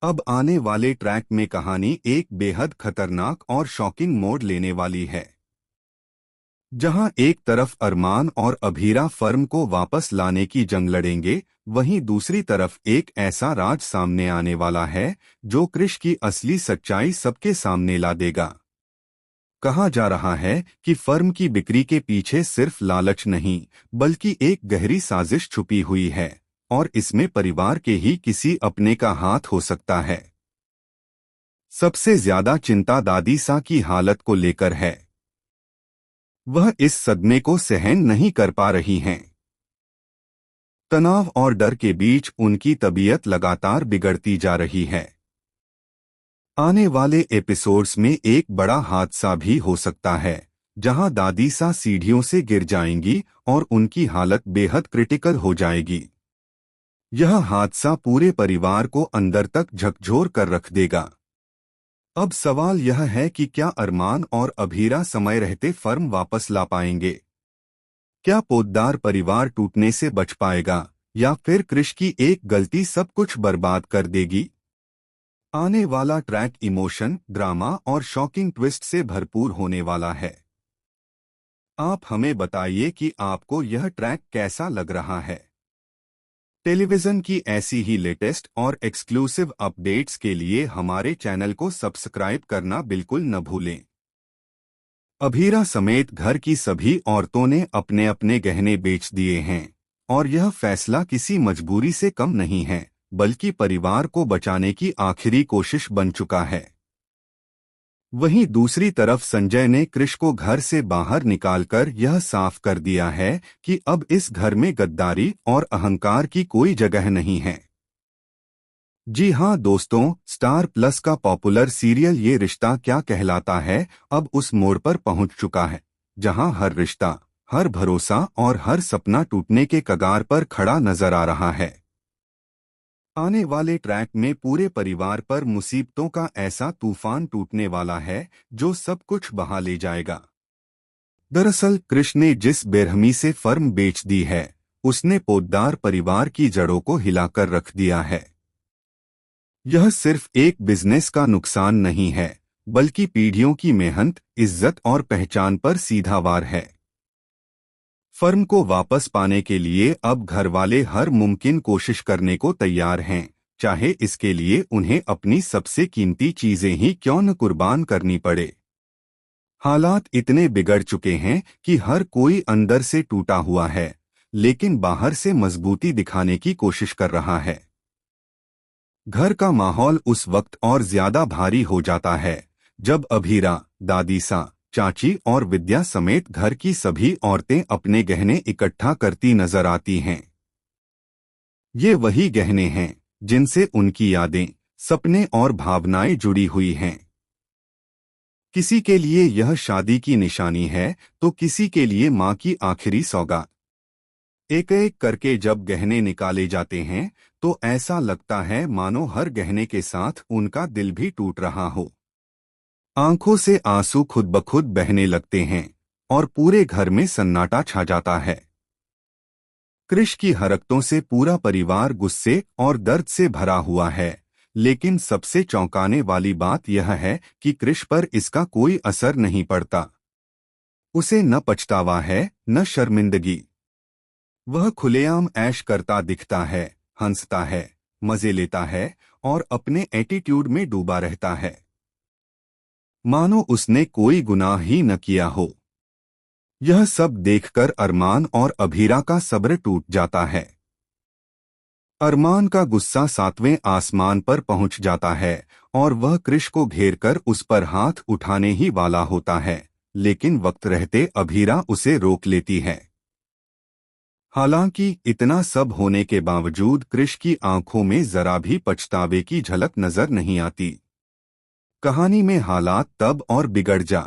अब आने वाले ट्रैक में कहानी एक बेहद खतरनाक और शॉकिंग मोड़ लेने वाली है, जहां एक तरफ अरमान और अभीरा फर्म को वापस लाने की जंग लड़ेंगे, वहीं दूसरी तरफ एक ऐसा राज सामने आने वाला है जो क्रिश की असली सच्चाई सबके सामने ला देगा। कहा जा रहा है कि फर्म की बिक्री के पीछे सिर्फ लालच नहीं, बल्कि एक गहरी साजिश छुपी हुई है, और इसमें परिवार के ही किसी अपने का हाथ हो सकता है। सबसे ज्यादा चिंता दादी सा की हालत को लेकर है। वह इस सदमे को सहन नहीं कर पा रही हैं। तनाव और डर के बीच उनकी तबीयत लगातार बिगड़ती जा रही है। आने वाले एपिसोड्स में एक बड़ा हादसा भी हो सकता है, जहां दादी सा सीढ़ियों से गिर जाएंगी और उनकी हालत बेहद क्रिटिकल हो जाएगी। यह हादसा पूरे परिवार को अंदर तक झकझोर कर रख देगा। अब सवाल यह है कि क्या अरमान और अभीरा समय रहते फर्म वापस ला पाएंगे? क्या पोद्दार परिवार टूटने से बच पाएगा, या फिर क्रिश की एक गलती सब कुछ बर्बाद कर देगी? आने वाला ट्रैक इमोशन, ड्रामा और शॉकिंग ट्विस्ट से भरपूर होने वाला है। आप हमें बताइए कि आपको यह ट्रैक कैसा लग रहा है। टेलीविजन की ऐसी ही लेटेस्ट और एक्सक्लूसिव अपडेट्स के लिए हमारे चैनल को सब्सक्राइब करना बिल्कुल न भूलें। अभीरा समेत घर की सभी औरतों ने अपने अपने गहने बेच दिए हैं, और यह फैसला किसी मजबूरी से कम नहीं है, बल्कि परिवार को बचाने की आखिरी कोशिश बन चुका है। वहीं दूसरी तरफ संजय ने क्रिश को घर से बाहर निकालकर यह साफ कर दिया है कि अब इस घर में गद्दारी और अहंकार की कोई जगह नहीं है। जी हां दोस्तों, स्टार प्लस का पॉपुलर सीरियल ये रिश्ता क्या कहलाता है अब उस मोड़ पर पहुंच चुका है, जहां हर रिश्ता, हर भरोसा और हर सपना टूटने के कगार पर खड़ा नजर आ रहा है। आने वाले ट्रैक में पूरे परिवार पर मुसीबतों का ऐसा तूफान टूटने वाला है जो सब कुछ बहा ले जाएगा। दरअसल कृष्ण ने जिस बेरहमी से फर्म बेच दी है, उसने पोद्दार परिवार की जड़ों को हिलाकर रख दिया है। यह सिर्फ एक बिजनेस का नुकसान नहीं है, बल्कि पीढ़ियों की मेहनत, इज्जत और पहचान पर सीधा वार है। फर्म को वापस पाने के लिए अब घरवाले हर मुमकिन कोशिश करने को तैयार हैं, चाहे इसके लिए उन्हें अपनी सबसे कीमती चीजें ही क्यों न कुर्बान करनी पड़े। हालात इतने बिगड़ चुके हैं कि हर कोई अंदर से टूटा हुआ है, लेकिन बाहर से मजबूती दिखाने की कोशिश कर रहा है। घर का माहौल उस वक्त और ज्यादा भारी हो जाता है जब अभीरा, दादी सा, चाची और विद्या समेत घर की सभी औरतें अपने गहने इकट्ठा करती नजर आती हैं। ये वही गहने हैं जिनसे उनकी यादें, सपने और भावनाएं जुड़ी हुई हैं। किसी के लिए यह शादी की निशानी है, तो किसी के लिए मां की आखिरी सौगात। एक एक करके जब गहने निकाले जाते हैं, तो ऐसा लगता है मानो हर गहने के साथ उनका दिल भी टूट रहा हो। आंखों से आंसू खुद ब खुद बहने लगते हैं और पूरे घर में सन्नाटा छा जाता है। क्रिश की हरकतों से पूरा परिवार गुस्से और दर्द से भरा हुआ है, लेकिन सबसे चौंकाने वाली बात यह है कि क्रिश पर इसका कोई असर नहीं पड़ता। उसे न पछतावा है, न शर्मिंदगी। वह खुलेआम ऐश करता दिखता है, हंसता है, मजे लेता है और अपने एटीट्यूड में डूबा रहता है, मानो उसने कोई गुनाह ही न किया हो। यह सब देखकर अरमान और अभीरा का सब्र टूट जाता है। अरमान का गुस्सा 7वें आसमान पर पहुंच जाता है और वह क्रिश को घेरकर उस पर हाथ उठाने ही वाला होता है, लेकिन वक्त रहते अभीरा उसे रोक लेती है। हालांकि इतना सब होने के बावजूद क्रिश की आंखों में जरा भी पछतावे की झलक नजर नहीं आती। कहानी में हालात तब और बिगड़ जा